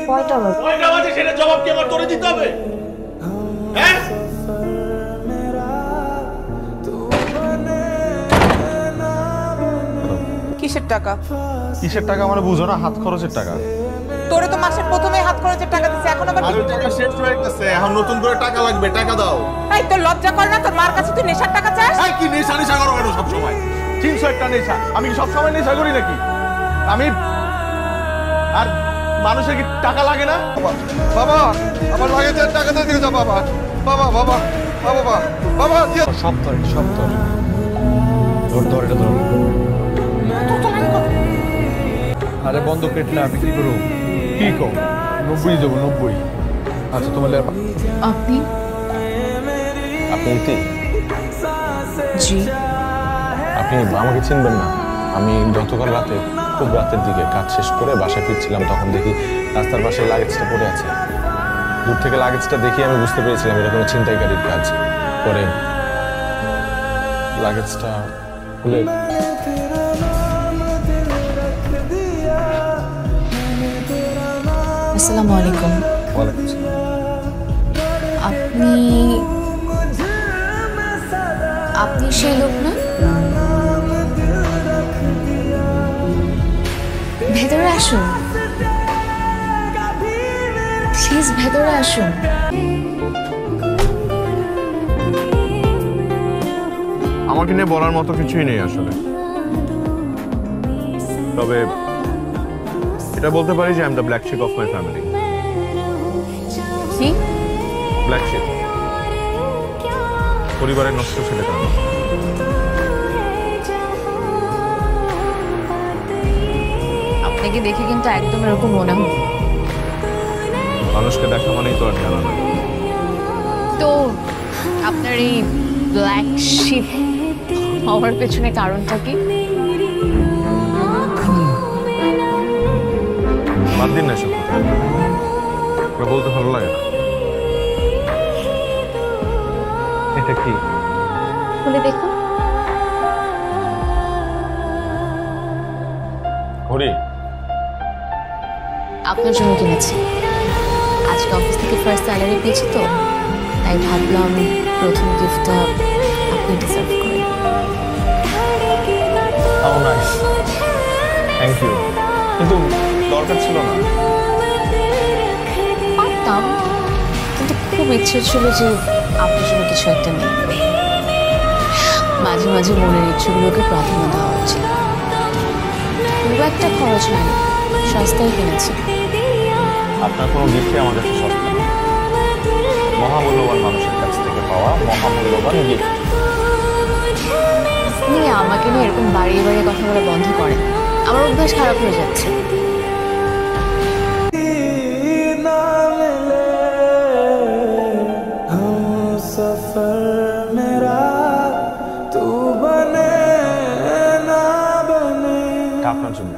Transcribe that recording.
কয়টা বাজে? কয়টা বাজে সেটা জবাব কি আমার তোরে দিতে হবে? হ্যাঁ? কিসের টাকা? কিসের টাকা মানে বুঝো না? হাত খরচের টাকা। তোরে তো মাসের প্রথমে হাত খরচের টাকা দিছে, এখন আবার আর টাকা শেষ হয়ে গেছে, এখন নতুন করে টাকা লাগবে, টাকা দাও। এই তোর লজ্জা করে না? তোর মার কাছে তুই নেশার টাকা চাস? এই কি নেশা নেশা করো কেন সব সময়? 300 একটা নেশা, আমি কি সব সময় নেশা করি নাকি? আমি আর মানুষের কি টাকা লাগে না? বাবা আমার লাগেজের টাকা দিয়ে দাও বাবা। বাবা বাবা বাবা বাবা সব ধর এটা ধর। আরে বন্ধ কেটলে আমি কি করব? কি কম 90 দেবো 90। আচ্ছা তোমার আপনি? আপনি ইতি? জি। আপনি আমাকে চিনবেন না। আমি গতকাল রাতে খুব রাতের দিকে কাজ শেষ করে বাসায় ফিরছিলাম, তখন দেখি রাস্তার পাশে লাগেজটা পড়ে আছে। দূর থেকে লাগেজটা দেখি আমি বুঝতে পেরেছিলাম এটা কোনো ছিনতাইকারীর কাজ। পরে লাগেজটা খুলে আসসালামু আলাইকুম। ওয়ালাইকুম আসসালাম। আপনি সেই লোক না? ভেতরে আসুন প্লিজ, ভেতরে আসুন। আমাকে নিয়ে বলার মতো কিছুই নেই আসলে, তবে এটা বলতে পারি যে I am the black sheep of my family. কি? ব্ল্যাক শিপ, পরিবারের নষ্ট ছেলেটা। আপনাকে দেখে কিন্তু একদম এরকম মনে হয়। মানুষকে দেখা মানেই তো আর জানা না। তো আপনার এই ব্ল্যাক শিপ হওয়ার পেছনে কারণটা কি? বাদ দিন না এসব কথা, বলতে ভালো লাগে না। এটা কি? খুলে দেখুন। ঘড়ি আপনার জন্য কিনেছি। আজকে অফিস থেকে ফার্স্ট স্যালারি পেয়েছি তো, তাই ভাবলাম প্রথম গিফটটা আপনি ডিজার্ভ করেন। How nice, thank you. কিন্তু দরকার ছিল না। পারতাম, কিন্তু খুব ইচ্ছে ছিল যে আপনার জন্য কিছু একটা নেই। মাঝে মাঝে মনের ইচ্ছেগুলোকে প্রাধান্য দেওয়া উচিত। খুব একটা খরচ হয়নি, সস্তায় কিনেছি। আপনার কোনো গিফটই আমার কাছে সস্তা না। মহামূল্যবান মানুষের কাছ থেকে পাওয়া মহামূল্যবান গিফট। আপনি আমাকে নিয়ে এরকম বাড়িয়ে বাড়িয়ে কথা বলা বন্ধ করেন, আমার অভ্যাস খারাপ হয়ে যাচ্ছে। আপনার জন্য।